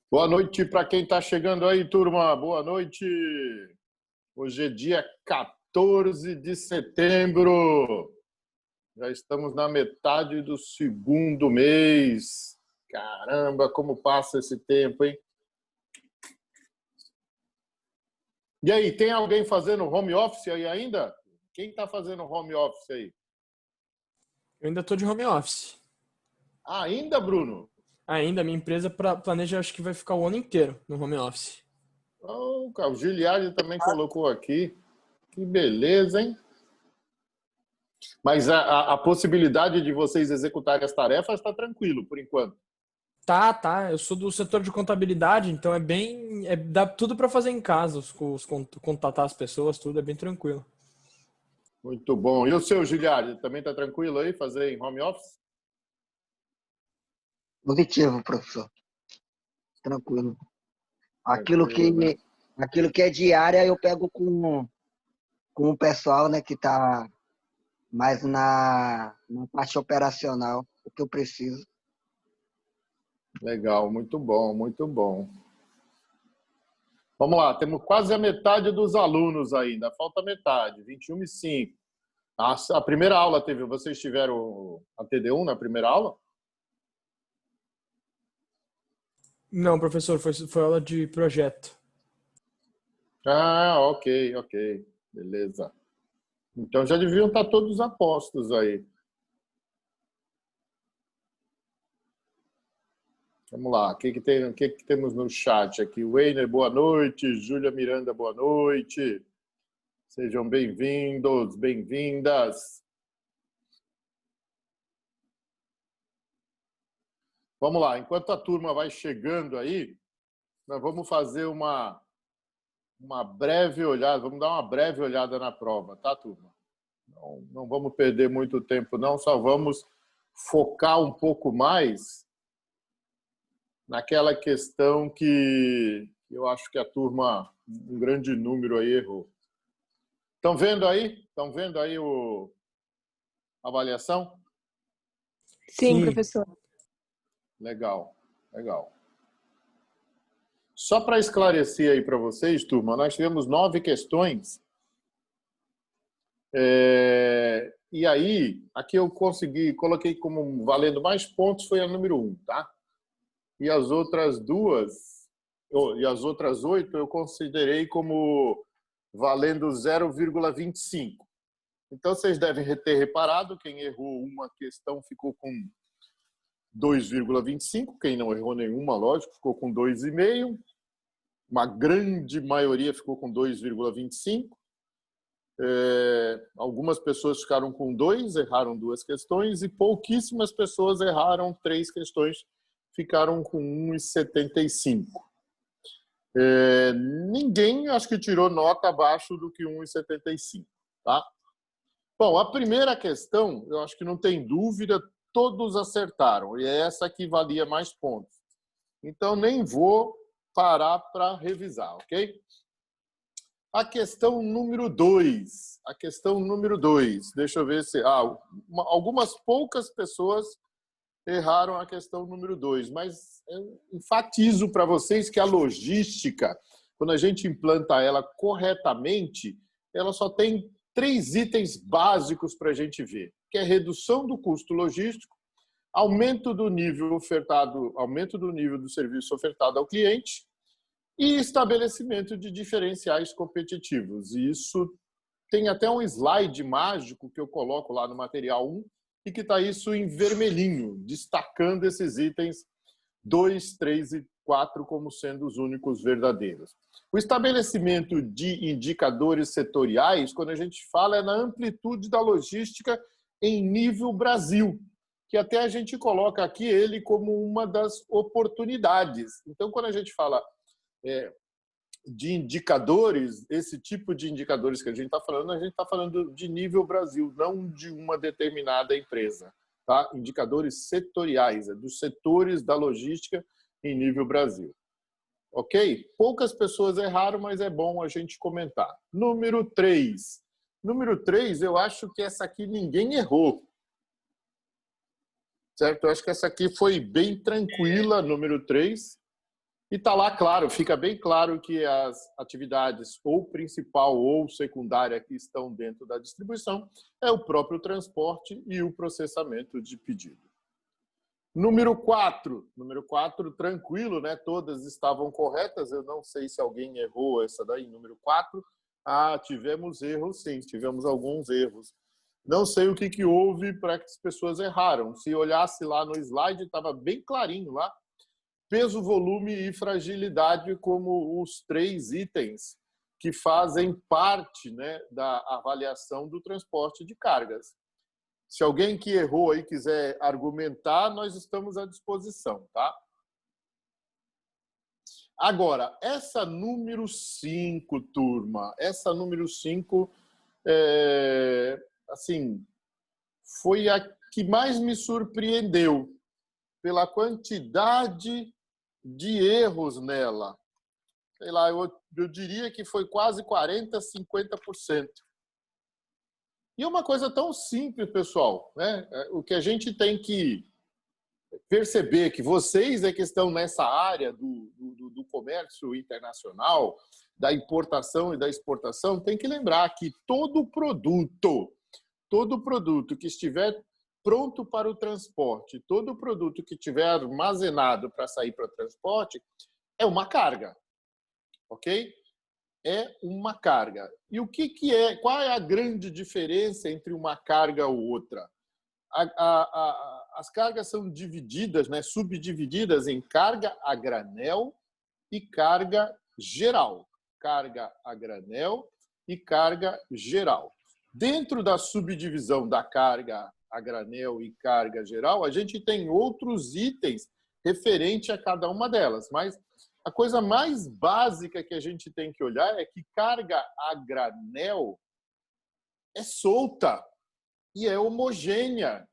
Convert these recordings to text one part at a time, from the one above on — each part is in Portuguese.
Boa noite para quem está chegando aí, turma. Boa noite. Hoje é dia 14 de setembro. Já estamos na metade do segundo mês. Caramba, como passa esse tempo, hein? E aí, tem alguém fazendo home office aí ainda? Quem está fazendo home office aí? Eu ainda estou de home office. Ainda, Bruno? Ainda, minha empresa planeja, acho que vai ficar o ano inteiro no home office. Oh, o Giliardi também colocou aqui. Que beleza, hein? Mas a possibilidade de vocês executarem as tarefas está tranquilo, por enquanto. Tá. Eu sou do setor de contabilidade, então dá tudo para fazer em casa, contatar as pessoas, tudo é bem tranquilo. Muito bom. E o seu, Giliardi, também está tranquilo aí fazer em home office? Positivo, professor. Tranquilo. Aquilo Tranquilo, né? que, aquilo que é diária eu pego com o pessoal, né, que está mais na parte operacional, o que eu preciso. Legal, muito bom, muito bom. Vamos lá, temos quase a metade dos alunos ainda, falta metade, 21h05. A primeira aula teve, vocês tiveram a TD1 na primeira aula? Não, professor, foi aula de projeto. Ah, ok. Beleza. Então já deviam estar todos a postos aí. Vamos lá, o que temos no chat aqui? Weiner, boa noite. Júlia Miranda, boa noite. Sejam bem-vindos, bem-vindas. Vamos lá, enquanto a turma vai chegando aí, nós vamos fazer uma breve olhada, vamos dar uma breve olhada na prova, tá, turma? Não vamos perder muito tempo, não, só vamos focar um pouco mais naquela questão que eu acho que a turma, um grande número aí, errou. Estão vendo aí? Estão vendo aí a avaliação? Sim, professor. Legal. Só para esclarecer aí para vocês, turma, nós tivemos 9 questões. E aí, aqui eu coloquei como valendo mais pontos, foi a número 1, tá? E as outras 8 eu considerei como valendo 0,25. Então, vocês devem ter reparado, quem errou uma questão ficou com 2,25, quem não errou nenhuma, lógico, ficou com 2,5. Uma grande maioria ficou com 2,25. Algumas pessoas ficaram com 2, erraram 2 questões, e pouquíssimas pessoas erraram 3 questões, ficaram com 1,75. Ninguém, acho que tirou nota abaixo do que 1,75, tá? Bom, a primeira questão, eu acho que não tem dúvida, todos acertaram, e é essa que valia mais pontos. Então, nem vou parar para revisar, ok? A questão número 2. Deixa eu ver se... algumas poucas pessoas erraram a questão número 2, mas eu enfatizo para vocês que a logística, quando a gente implanta ela corretamente, ela só tem 3 itens básicos para a gente ver, que é redução do custo logístico, aumento do nível do serviço ofertado ao cliente e estabelecimento de diferenciais competitivos. E isso tem até um slide mágico que eu coloco lá no material 1 e que está isso em vermelhinho, destacando esses itens 2, 3 e 4 como sendo os únicos verdadeiros. O estabelecimento de indicadores setoriais, quando a gente fala, é na amplitude da logística em nível Brasil, que até a gente coloca aqui ele como uma das oportunidades. Então, quando a gente fala de indicadores, esse tipo de indicadores que a gente está falando de nível Brasil, não de uma determinada empresa, tá? Indicadores setoriais, dos setores da logística em nível Brasil. Ok? Poucas pessoas erraram, mas é bom a gente comentar. Número 3. Número 3, eu acho que essa aqui ninguém errou. Certo? Eu acho que essa aqui foi bem tranquila, número 3. E está lá, claro, fica bem claro que as atividades ou principal ou secundária que estão dentro da distribuição é o próprio transporte e o processamento de pedido. Número 4, tranquilo, né? Todas estavam corretas, eu não sei se alguém errou essa daí, número 4. Ah, tivemos erros, sim, tivemos alguns erros. Não sei o que houve para que as pessoas erraram. Se olhasse lá no slide, estava bem clarinho lá. Peso, volume e fragilidade como os 3 itens que fazem parte, né, da avaliação do transporte de cargas. Se alguém que errou aí quiser argumentar, nós estamos à disposição, tá? Agora, essa número 5, turma, essa número 5, assim, foi a que mais me surpreendeu pela quantidade de erros nela. Sei lá, eu diria que foi quase 40%, 50%. E é uma coisa tão simples, pessoal, né? O que a gente tem que perceber que vocês é que estão nessa área do comércio internacional, da importação e da exportação, tem que lembrar que todo produto que estiver pronto para o transporte, todo produto que estiver armazenado para sair para o transporte, é uma carga, ok? É uma carga. E o que é? Qual é a grande diferença entre uma carga ou outra? As cargas são divididas, né, subdivididas em carga a granel e carga geral. Carga a granel e carga geral. Dentro da subdivisão da carga a granel e carga geral, a gente tem outros itens referente a cada uma delas, mas a coisa mais básica que a gente tem que olhar é que carga a granel é solta e é homogênea.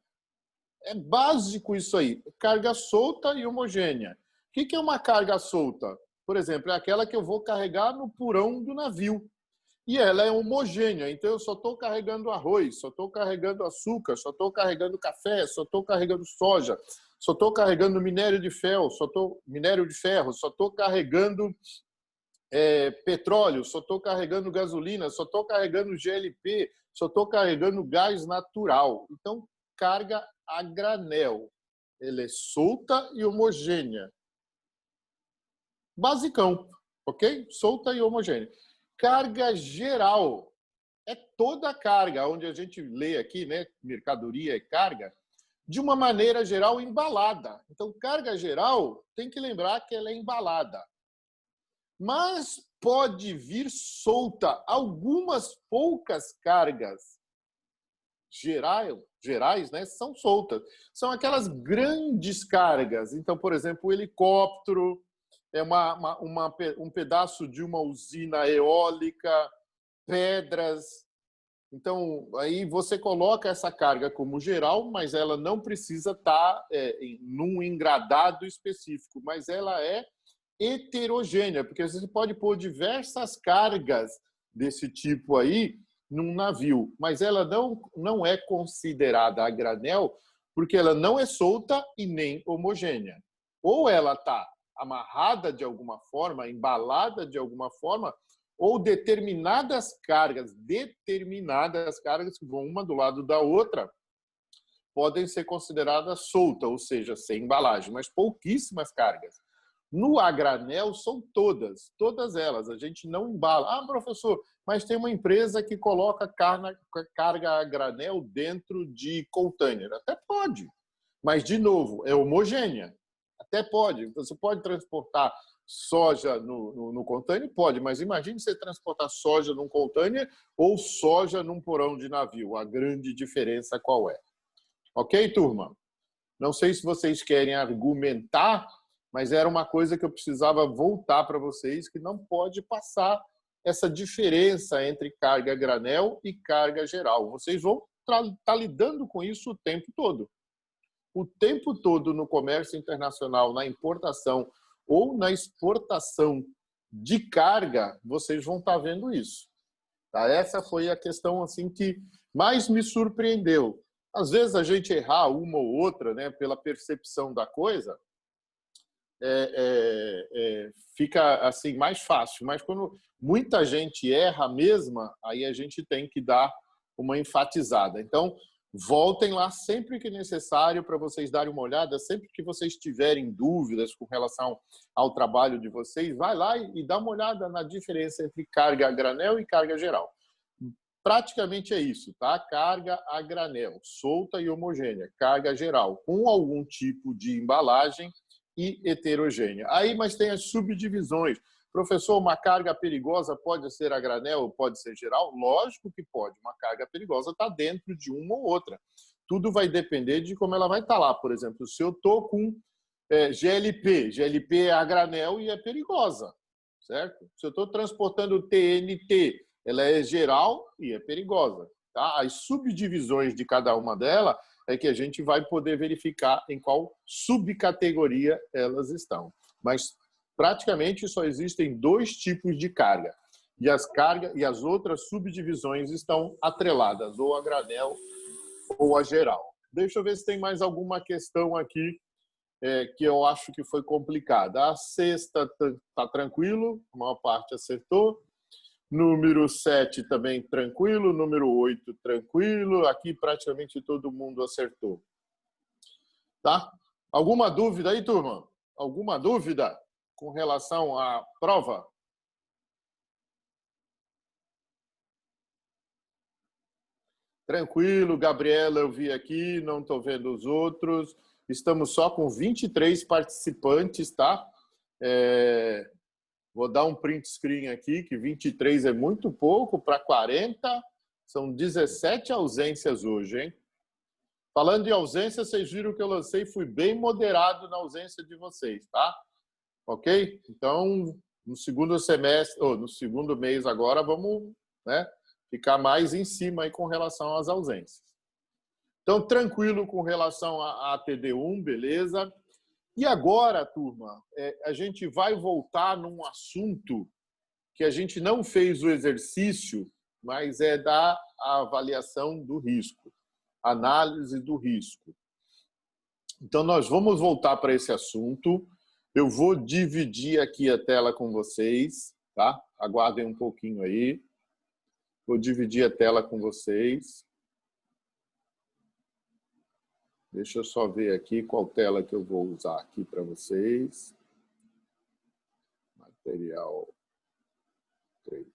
É básico isso aí. Carga solta e homogênea. O que é uma carga solta? Por exemplo, é aquela que eu vou carregar no porão do navio. E ela é homogênea. Então, eu só estou carregando arroz, só estou carregando açúcar, só estou carregando café, só estou carregando soja, só estou carregando minério de ferro, só estou carregando petróleo, só estou carregando gasolina, só estou carregando GLP, só estou carregando gás natural. Então, carga a granel. Ela é solta e homogênea. Basicão, ok? Solta e homogênea. Carga geral é toda a carga, onde a gente lê aqui, né, mercadoria e carga, de uma maneira geral embalada. Então, carga geral, tem que lembrar que ela é embalada. Mas pode vir solta. Algumas poucas cargas gerais, né, são soltas. São aquelas grandes cargas. Então, por exemplo, o helicóptero é um pedaço de uma usina eólica, pedras. Então, aí você coloca essa carga como geral, mas ela não precisa estar num engradado específico, mas ela é heterogênea, porque você pode pôr diversas cargas desse tipo aí num navio, mas ela não é considerada a granel porque ela não é solta e nem homogênea. Ou ela está amarrada de alguma forma, embalada de alguma forma, ou determinadas cargas que vão uma do lado da outra, podem ser consideradas soltas, ou seja, sem embalagem, mas pouquíssimas cargas. No a granel são todas elas. A gente não embala. Ah, professor, mas tem uma empresa que coloca carga a granel dentro de container. Até pode, mas, de novo, é homogênea. Até pode. Você pode transportar soja no container? Pode, mas imagine você transportar soja num container ou soja num porão de navio. A grande diferença qual é? Ok, turma? Não sei se vocês querem argumentar, mas era uma coisa que eu precisava voltar para vocês, que não pode passar essa diferença entre carga a granel e carga geral. Vocês vão estar lidando com isso o tempo todo. O tempo todo no comércio internacional, na importação ou na exportação de carga, vocês vão estar vendo isso. Tá? Essa foi a questão assim que mais me surpreendeu. Às vezes a gente errar uma ou outra, né, pela percepção da coisa, fica assim mais fácil. Mas quando muita gente erra a mesma, aí a gente tem que dar uma enfatizada. Então, voltem lá sempre que necessário para vocês darem uma olhada, sempre que vocês tiverem dúvidas com relação ao trabalho de vocês, vai lá e dá uma olhada na diferença entre carga a granel e carga geral. Praticamente é isso, tá? Carga a granel, solta e homogênea, carga geral, com algum tipo de embalagem e heterogênea. Aí, mas tem as subdivisões. Professor, uma carga perigosa pode ser a granel ou pode ser geral? Lógico que pode. Uma carga perigosa está dentro de uma ou outra. Tudo vai depender de como ela vai estar lá. Por exemplo, se eu estou com GLP é a granel e é perigosa, certo? Se eu estou transportando TNT, ela é geral e é perigosa. Tá? As subdivisões de cada uma delas é que a gente vai poder verificar em qual subcategoria elas estão. Mas praticamente só existem 2 tipos de carga. E as outras subdivisões estão atreladas, ou a granel ou a geral. Deixa eu ver se tem mais alguma questão aqui que eu acho que foi complicada. A sexta está tranquilo, a maior parte acertou. Número 7 também tranquilo, número 8 tranquilo. Aqui praticamente todo mundo acertou. Tá? Alguma dúvida aí, turma? Alguma dúvida com relação à prova? Tranquilo, Gabriela, eu vi aqui, não estou vendo os outros. Estamos só com 23 participantes, tá? Vou dar um print screen aqui, que 23 é muito pouco para 40. São 17 ausências hoje, hein? Falando em ausência, vocês viram que eu lancei, fui bem moderado na ausência de vocês, tá? Ok? Então, no segundo semestre, ou no segundo mês agora, vamos, né, ficar mais em cima aí com relação às ausências. Então, tranquilo com relação à TD1, beleza? E agora, turma, a gente vai voltar num assunto que a gente não fez o exercício, mas é da avaliação do risco, análise do risco. Então, nós vamos voltar para esse assunto. Eu vou dividir aqui a tela com vocês, tá? Aguardem um pouquinho aí. Vou dividir a tela com vocês. Deixa eu só ver aqui qual tela que eu vou usar aqui para vocês. Material 3.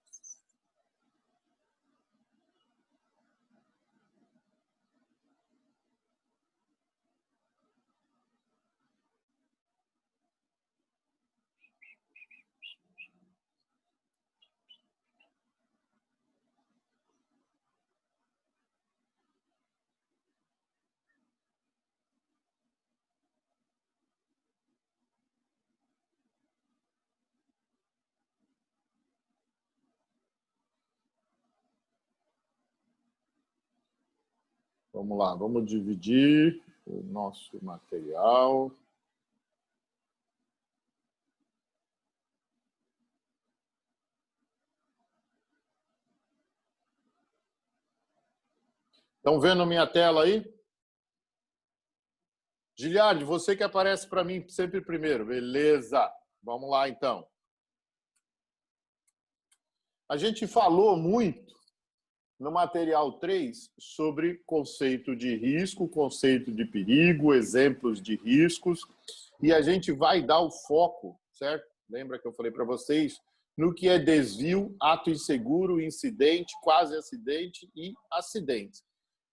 Vamos lá, vamos dividir o nosso material. Estão vendo minha tela aí? Giliardi, você que aparece para mim sempre primeiro. Beleza. Vamos lá, então. A gente falou muito no material 3 sobre conceito de risco, conceito de perigo, exemplos de riscos, e a gente vai dar o foco, certo? Lembra que eu falei para vocês no que é desvio, ato inseguro, incidente, quase acidente e acidente.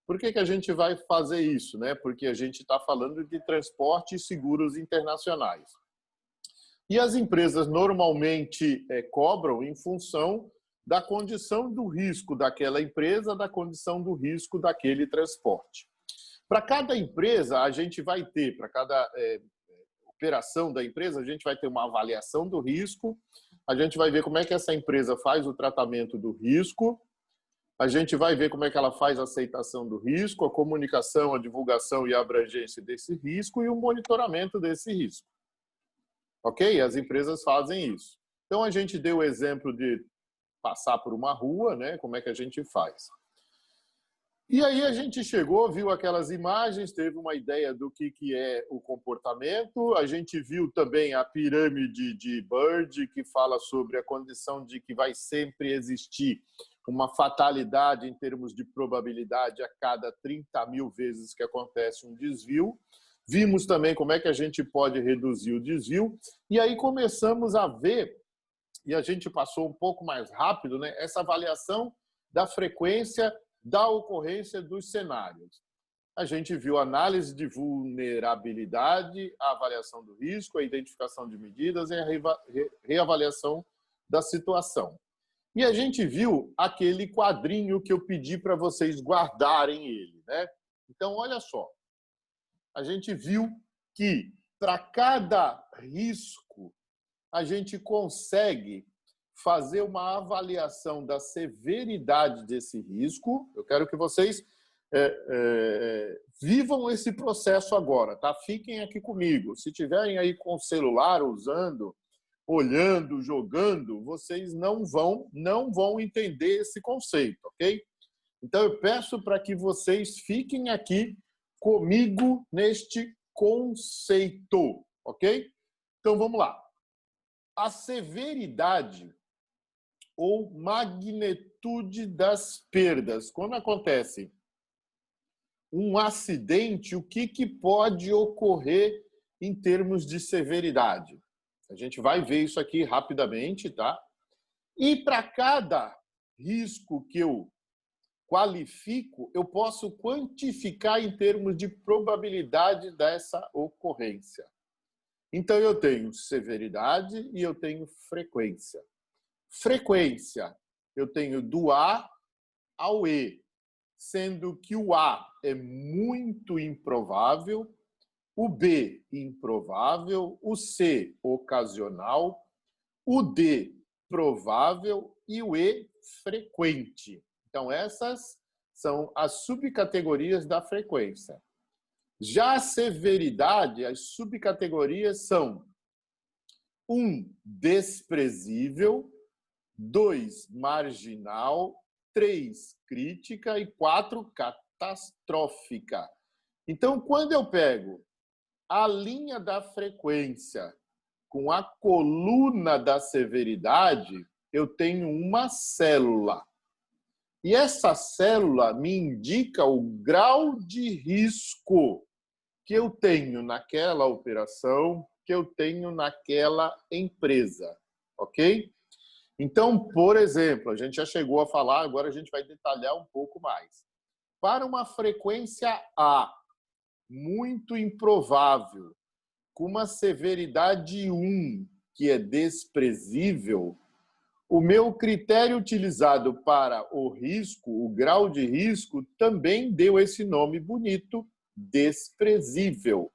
Por que a gente vai fazer isso, né? Porque a gente está falando de transporte e seguros internacionais. E as empresas normalmente cobram em função da condição do risco daquela empresa, da condição do risco daquele transporte. Para cada empresa, a gente vai ter, para cada operação da empresa, a gente vai ter uma avaliação do risco, a gente vai ver como é que essa empresa faz o tratamento do risco, a gente vai ver como é que ela faz a aceitação do risco, a comunicação, a divulgação e a abrangência desse risco e o monitoramento desse risco. Ok? As empresas fazem isso. Então, a gente deu o exemplo de passar por uma rua, né? Como é que a gente faz? E aí a gente chegou, viu aquelas imagens, teve uma ideia do que é o comportamento. A gente viu também a pirâmide de Bird, que fala sobre a condição de que vai sempre existir uma fatalidade em termos de probabilidade a cada 30 mil vezes que acontece um desvio. Vimos também como é que a gente pode reduzir o desvio. E aí começamos a ver, e a gente passou um pouco mais rápido, né, essa avaliação da frequência da ocorrência dos cenários. A gente viu a análise de vulnerabilidade, a avaliação do risco, a identificação de medidas e a reavaliação da situação. E a gente viu aquele quadrinho que eu pedi para vocês guardarem ele, né? Então, olha só. A gente viu que para cada risco a gente consegue fazer uma avaliação da severidade desse risco. Eu quero que vocês vivam esse processo agora, tá? Fiquem aqui comigo. Se tiverem aí com o celular usando, olhando, jogando, vocês não vão entender esse conceito, ok? Então eu peço para que vocês fiquem aqui comigo neste conceito, ok? Então vamos lá. A severidade ou magnitude das perdas. Quando acontece um acidente, o que pode ocorrer em termos de severidade? A gente vai ver isso aqui rapidamente, tá? E para cada risco que eu qualifico, eu posso quantificar em termos de probabilidade dessa ocorrência. Então, eu tenho severidade e eu tenho frequência. Frequência, eu tenho do A ao E, sendo que o A é muito improvável, o B improvável, o C ocasional, o D provável e o E frequente. Então, essas são as subcategorias da frequência. Já a severidade, as subcategorias são 1, desprezível, 2, marginal, 3, crítica e 4, catastrófica. Então, quando eu pego a linha da frequência com a coluna da severidade, eu tenho uma célula. E essa célula me indica o grau de risco que eu tenho naquela operação, que eu tenho naquela empresa, ok? Então, por exemplo, a gente já chegou a falar, agora a gente vai detalhar um pouco mais. Para uma frequência A, muito improvável, com uma severidade 1, que é desprezível, o meu critério utilizado para o risco, o grau de risco, também deu esse nome bonito, desprezível.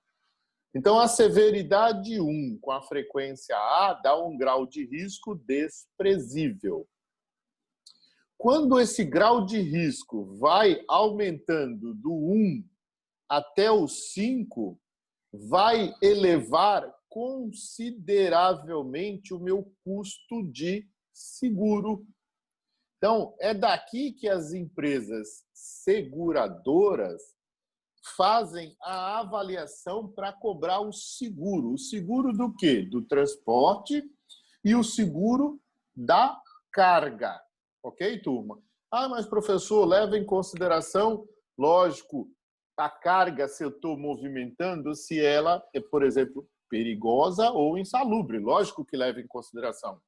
Então, a severidade 1 com a frequência A dá um grau de risco desprezível. Quando esse grau de risco vai aumentando do 1 até o 5, vai elevar consideravelmente o meu custo de seguro. Então, é daqui que as empresas seguradoras fazem a avaliação para cobrar o seguro. O seguro do quê? Do transporte e o seguro da carga. Ok, turma? Ah, mas professor, leva em consideração, lógico, a carga, se eu estou movimentando, se ela é, por exemplo, perigosa ou insalubre. Lógico que leva em consideração.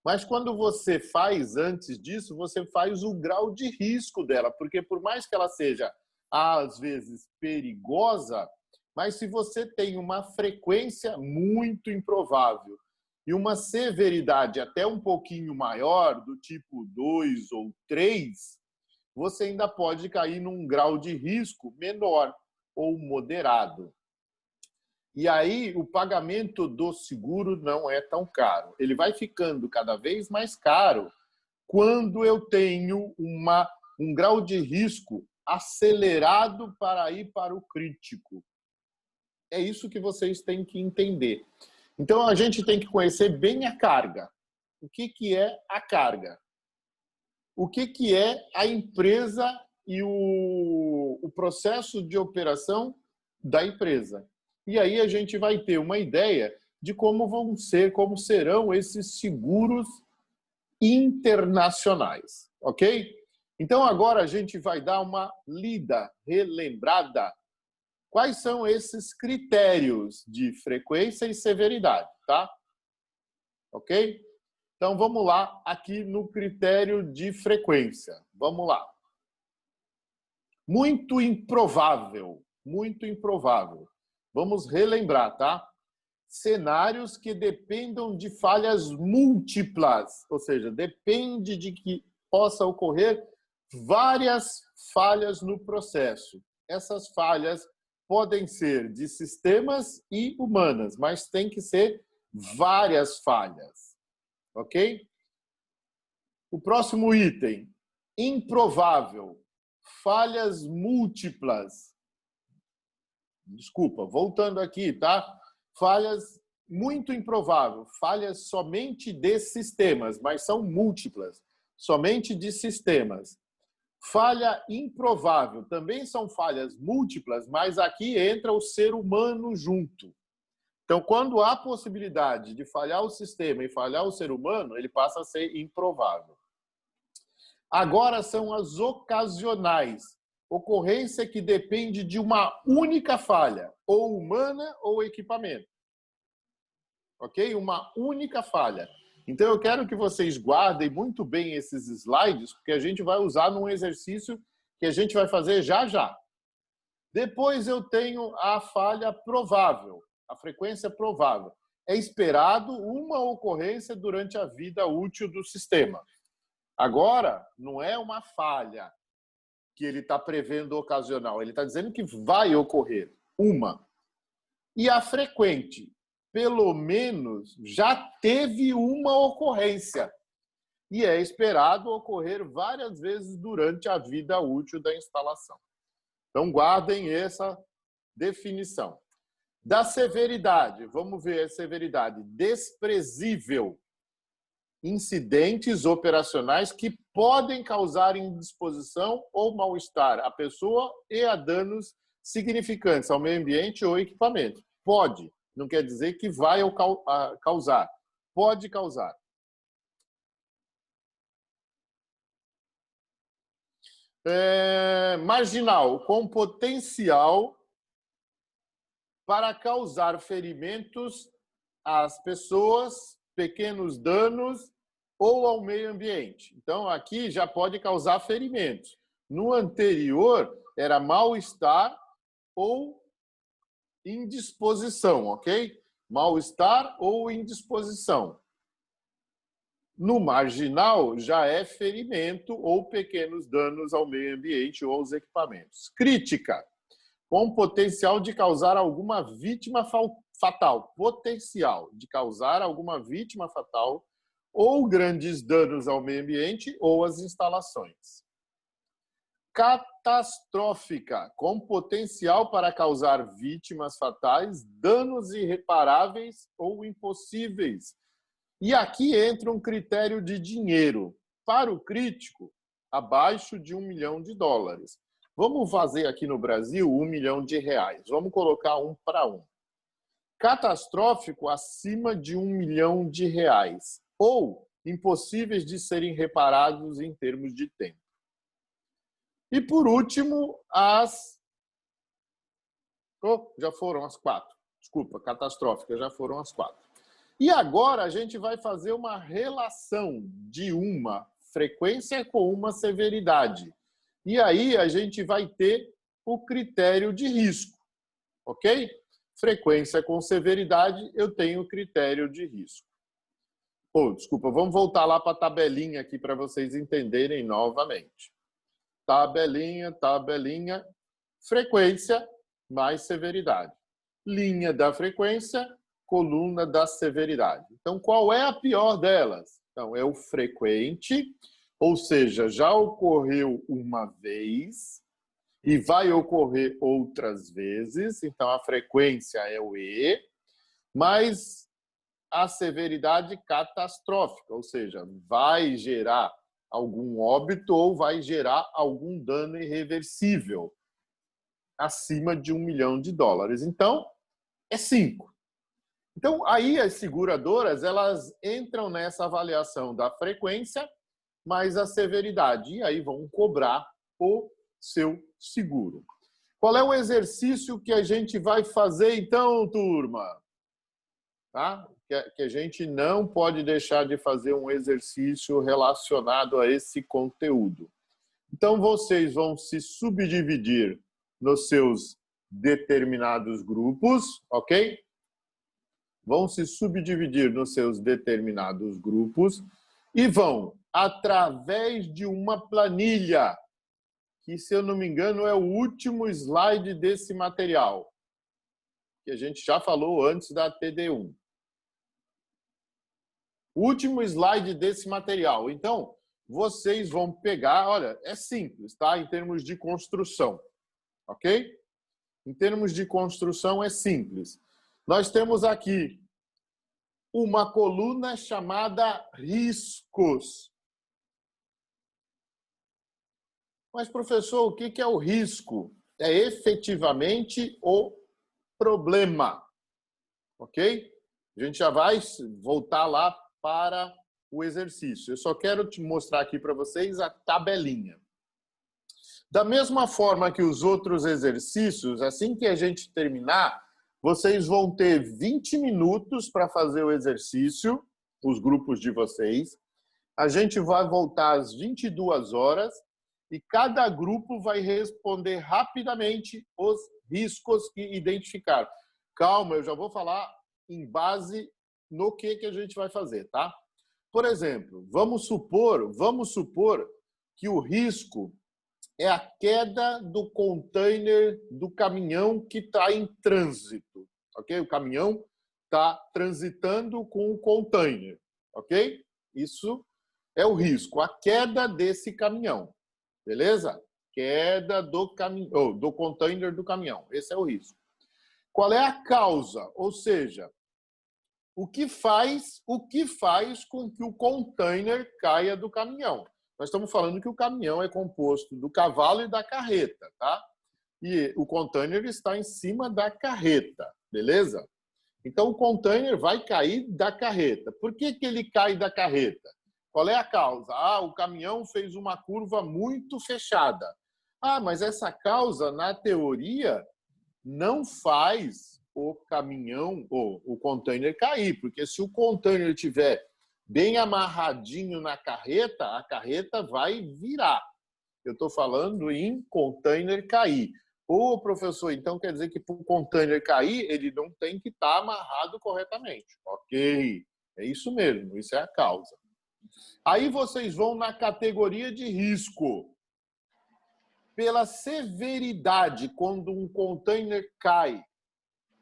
Mas quando você faz antes disso, você faz o grau de risco dela, porque por mais que ela seja às vezes perigosa, mas se você tem uma frequência muito improvável e uma severidade até um pouquinho maior, do tipo 2 ou 3, você ainda pode cair num grau de risco menor ou moderado. E aí o pagamento do seguro não é tão caro. Ele vai ficando cada vez mais caro quando eu tenho um grau de risco acelerado para ir para o crítico. É isso que vocês têm que entender. Então, a gente tem que conhecer bem a carga. O que é a carga? O que é a empresa e o processo de operação da empresa. E aí a gente vai ter uma ideia de como como serão esses seguros internacionais, ok? Então agora a gente vai dar uma lida, relembrada. Quais são esses critérios de frequência e severidade, tá? Ok? Então vamos lá aqui no critério de frequência. Vamos lá. Muito improvável, muito improvável. Vamos relembrar, tá? Cenários que dependam de falhas múltiplas, ou seja, depende de que possa ocorrer várias falhas no processo. Essas falhas podem ser de sistemas e humanas, mas tem que ser várias falhas, ok? O próximo item, improvável, falhas múltiplas. Desculpa, voltando aqui, tá? Falhas muito improvável, falhas somente de sistemas, mas são múltiplas, somente de sistemas. Falha improvável, também são falhas múltiplas, mas aqui entra o ser humano junto. Então, quando há possibilidade de falhar o sistema e falhar o ser humano, ele passa a ser improvável. Agora são as ocasionais, ocorrência que depende de uma única falha, ou humana ou equipamento. Ok? Uma única falha. Então, eu quero que vocês guardem muito bem esses slides, porque a gente vai usar num exercício que a gente vai fazer já já. Depois eu tenho a falha provável, a frequência provável. É esperado uma ocorrência durante a vida útil do sistema. Agora, não é uma falha que ele está prevendo ocasional, ele está dizendo que vai ocorrer uma. E a frequente, pelo menos, já teve uma ocorrência. E é esperado ocorrer várias vezes durante a vida útil da instalação. Então, guardem essa definição. Da severidade, vamos ver a severidade. Desprezível. Incidentes operacionais que podem causar indisposição ou mal-estar à pessoa e a danos significantes ao meio ambiente ou equipamento. Pode, não quer dizer que vai causar. Pode causar. Marginal, com potencial para causar ferimentos às pessoas, pequenos danos ou ao meio ambiente. Então, aqui já pode causar ferimentos. No anterior, era mal-estar ou indisposição, ok? Mal-estar ou indisposição. No marginal, já é ferimento ou pequenos danos ao meio ambiente ou aos equipamentos. Crítica, com potencial de causar alguma vítima fatal, potencial de causar alguma vítima fatal ou grandes danos ao meio ambiente ou às instalações. Catastrófica, com potencial para causar vítimas fatais, danos irreparáveis ou impossíveis. E aqui entra um critério de dinheiro. Para o crítico, abaixo de $1 milhão. Vamos fazer aqui no Brasil R$1 milhão. Vamos colocar 1 para 1. Catastrófico acima de R$1 milhão. Ou impossíveis de serem reparados em termos de tempo. E por último, já foram as 4. Desculpa, catastróficas, já foram as 4. E agora a gente vai fazer uma relação de uma frequência com uma severidade. E aí a gente vai ter o critério de risco, ok? Frequência com severidade, eu tenho o critério de risco. Desculpa, vamos voltar lá para a tabelinha aqui para vocês entenderem novamente. Tabelinha, tabelinha, frequência mais severidade. Linha da frequência, coluna da severidade. Então, qual é a pior delas? Então, é o frequente, ou seja, já ocorreu uma vez e vai ocorrer outras vezes. Então, a frequência é o E, mas a severidade catastrófica, ou seja, vai gerar algum óbito ou vai gerar algum dano irreversível acima de $1 milhão. Então, é 5. Então, aí as seguradoras, elas entram nessa avaliação da frequência mais a severidade, e aí vão cobrar o seu seguro. Qual é o exercício que a gente vai fazer, então, turma? Tá? Que a gente não pode deixar de fazer um exercício relacionado a esse conteúdo. Então, vocês vão se subdividir nos seus determinados grupos, ok? Vão se subdividir nos seus determinados grupos e vão, através de uma planilha, que, se eu não me engano, é o último slide desse material, que a gente já falou antes da TD1. Último slide desse material. Então, vocês vão pegar, olha, é simples, tá? Em termos de construção, ok? Em termos de construção é simples. Nós temos aqui uma coluna chamada riscos. Mas, professor, o que é o risco? É efetivamente o problema, ok? A gente já vai voltar lá para o exercício. Eu só quero te mostrar aqui para vocês a tabelinha. Da mesma forma que os outros exercícios, assim que a gente terminar, vocês vão ter 20 minutos para fazer o exercício, os grupos de vocês. A gente vai voltar às 22 horas e cada grupo vai responder rapidamente os riscos que identificaram. Calma, eu já vou falar em base no que a gente vai fazer, tá? Por exemplo, vamos supor que o risco é a queda do container do caminhão que está em trânsito, ok? O caminhão está transitando com o container, ok? Isso é o risco, a queda desse caminhão, beleza? Queda do do container do caminhão, esse é o risco. Qual é a causa? Ou seja, o que faz com que o container caia do caminhão? Nós estamos falando que o caminhão é composto do cavalo e da carreta, tá? E o container está em cima da carreta, beleza? Então, o container vai cair da carreta. Por que ele cai da carreta? Qual é a causa? Ah, o caminhão fez uma curva muito fechada. Ah, mas essa causa, na teoria, não faz o caminhão ou o container cair, porque se o container estiver bem amarradinho na carreta, a carreta vai virar. Eu estou falando em container cair. Ô, professor, então quer dizer que para o container cair, ele não tem que estar amarrado corretamente. Ok, é isso mesmo, isso é a causa. Aí vocês vão na categoria de risco. Pela severidade, quando um container cai,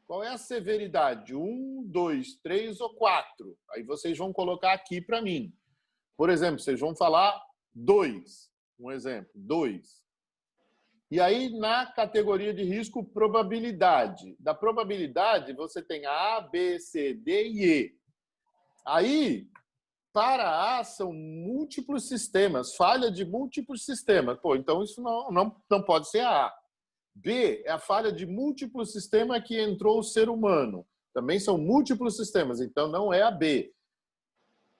qual é a severidade? 1, 2, 3 ou 4? Aí vocês vão colocar aqui para mim. Por exemplo, vocês vão falar 2. Um exemplo, 2. E aí, na categoria de risco, probabilidade. Da probabilidade, você tem A, B, C, D e E. Aí, para A, são múltiplos sistemas, falha de múltiplos sistemas. Pô, então isso não pode ser a A. B é a falha de múltiplos sistemas que entrou o ser humano. Também são múltiplos sistemas, então não é a B.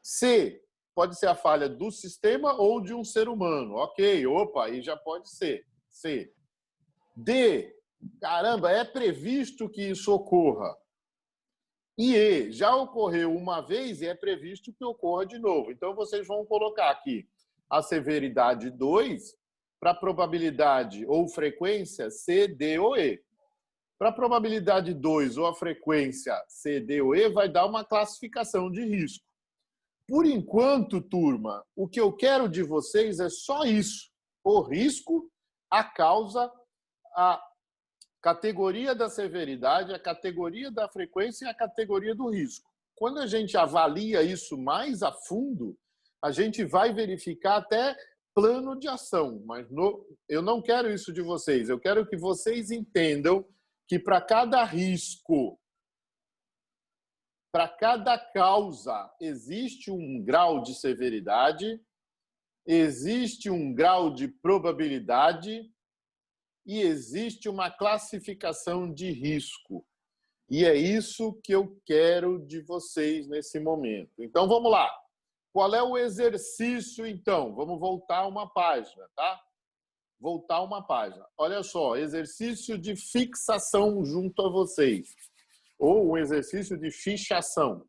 C pode ser a falha do sistema ou de um ser humano. Ok, opa, aí já pode ser. C. D, caramba, é previsto que isso ocorra. E E, já ocorreu uma vez e é previsto que ocorra de novo. Então, vocês vão colocar aqui a severidade 2 para a probabilidade ou frequência C, D ou E. Para a probabilidade 2 ou a frequência C, D ou E, vai dar uma classificação de risco. Por enquanto, turma, o que eu quero de vocês é só isso. O risco, a causa, a categoria da severidade, a categoria da frequência e a categoria do risco. Quando a gente avalia isso mais a fundo, a gente vai verificar até plano de ação. Mas eu não quero isso de vocês. Eu quero que vocês entendam que para cada risco, para cada causa, existe um grau de severidade, existe um grau de probabilidade e existe uma classificação de risco. E é isso que eu quero de vocês nesse momento. Então, vamos lá. Qual é o exercício, então? Vamos voltar uma página, tá? Voltar uma página. Olha só, exercício de fixação junto a vocês. Ou um exercício de fichação.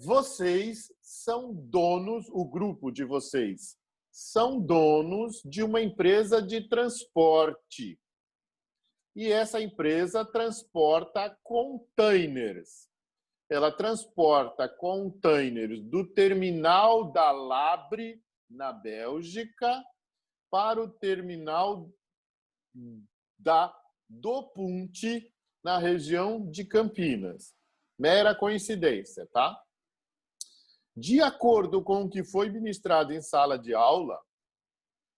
Vocês são donos, o grupo de vocês, são donos de uma empresa de transporte. E essa empresa transporta containers. Ela transporta containers do terminal da Labre, na Bélgica, para o terminal do Punte, na região de Campinas. Mera coincidência, tá? De acordo com o que foi ministrado em sala de aula,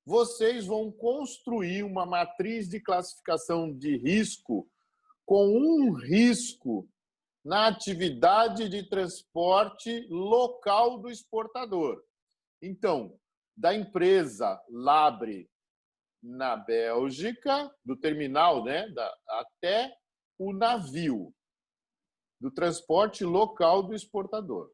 vocês vão construir uma matriz de classificação de risco com um risco na atividade de transporte local do exportador. Então, da empresa Labre na Bélgica, do terminal, né, até o navio, do transporte local do exportador.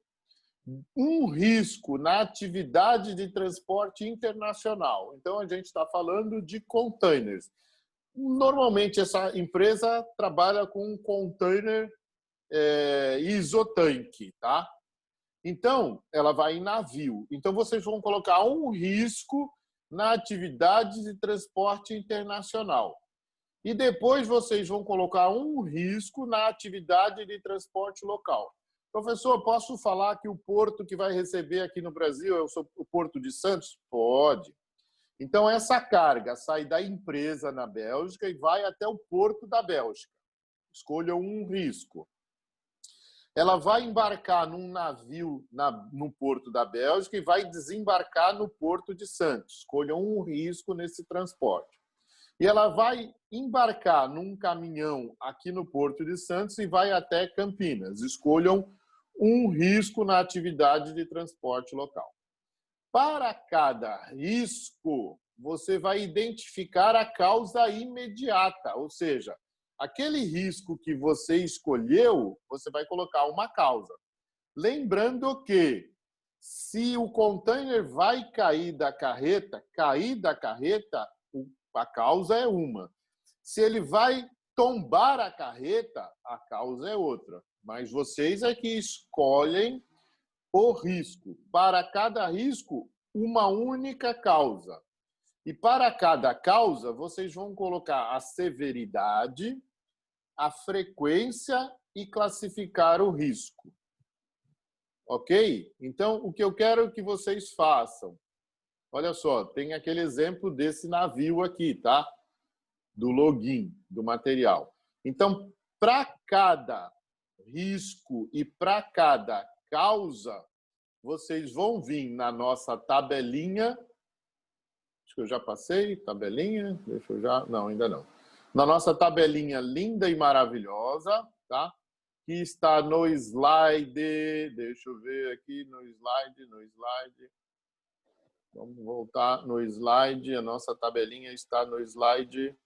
Um risco na atividade de transporte internacional. Então, a gente está falando de containers. Normalmente, essa empresa trabalha com um container isotanque, tá? Então, ela vai em navio. Então, vocês vão colocar um risco na atividade de transporte internacional. E depois vocês vão colocar um risco na atividade de transporte local. Professor, posso falar que o porto que vai receber aqui no Brasil é o Porto de Santos? Pode. Então, essa carga sai da empresa na Bélgica e vai até o Porto da Bélgica. Escolham um risco. Ela vai embarcar num navio no Porto da Bélgica e vai desembarcar no Porto de Santos. Escolham um risco nesse transporte. E ela vai embarcar num caminhão aqui no Porto de Santos e vai até Campinas. Escolham um risco na atividade de transporte local. Para cada risco, você vai identificar a causa imediata, ou seja, aquele risco que você escolheu, você vai colocar uma causa. Lembrando que, se o container vai cair da carreta, a causa é uma. Se ele vai tombar a carreta, a causa é outra. Mas vocês é que escolhem o risco. Para cada risco, uma única causa. E para cada causa, vocês vão colocar a severidade, a frequência e classificar o risco. Ok? Então, o que eu quero que vocês façam, olha só, tem aquele exemplo desse navio aqui, tá? Do login, do material. Então, para cada risco e para cada causa, vocês vão vir na nossa tabelinha. Acho que eu já passei, tabelinha. Deixa eu já... Não, ainda não. Na nossa tabelinha linda e maravilhosa, tá? Que está no slide. Deixa eu ver aqui no slide. Vamos voltar no slide. A nossa tabelinha está no slide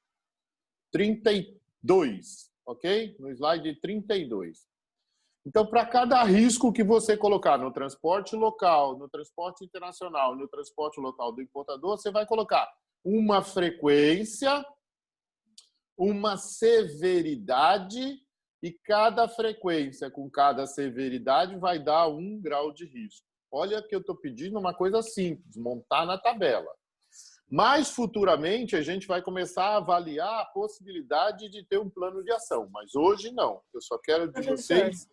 32, ok? No slide 32. Então, para cada risco que você colocar no transporte local, no transporte internacional, no transporte local do importador, você vai colocar uma frequência, uma severidade, e cada frequência com cada severidade vai dar 1 grau de risco. Olha que eu estou pedindo uma coisa simples, montar na tabela. Mas, futuramente, a gente vai começar a avaliar a possibilidade de ter um plano de ação. Mas hoje, não. Eu só quero de vocês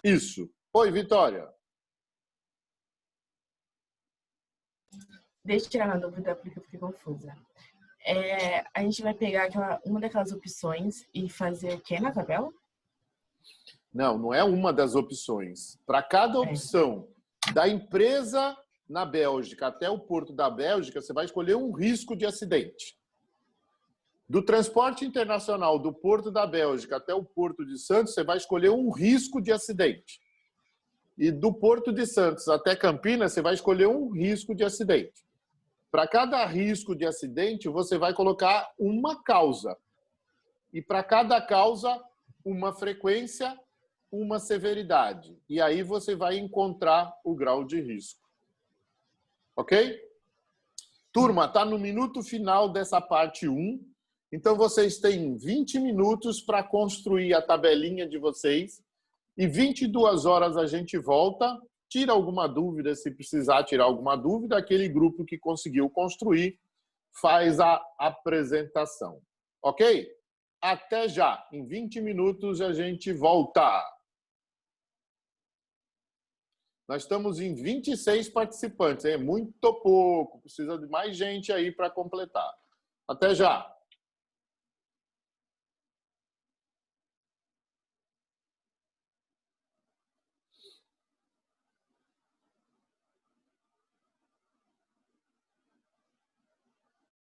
isso. Oi, Vitória. Deixa eu tirar uma dúvida, porque eu fiquei confusa. A gente vai pegar uma daquelas opções e fazer o que na tabela? Não, não é uma das opções. Para cada opção da empresa na Bélgica até o Porto da Bélgica, você vai escolher um risco de acidente. Do transporte internacional do Porto da Bélgica até o Porto de Santos, você vai escolher um risco de acidente. E do Porto de Santos até Campinas, você vai escolher um risco de acidente. Para cada risco de acidente, você vai colocar uma causa. E para cada causa, uma frequência, uma severidade. E aí você vai encontrar o grau de risco. Ok? Turma, está no minuto final dessa parte 1. Então, vocês têm 20 minutos para construir a tabelinha de vocês. E 22 horas a gente volta. Tira alguma dúvida, se precisar tirar alguma dúvida. Aquele grupo que conseguiu construir faz a apresentação. Ok? Até já. Em 20 minutos a gente volta. Nós estamos em 26 participantes. É muito pouco. Precisa de mais gente aí para completar. Até já.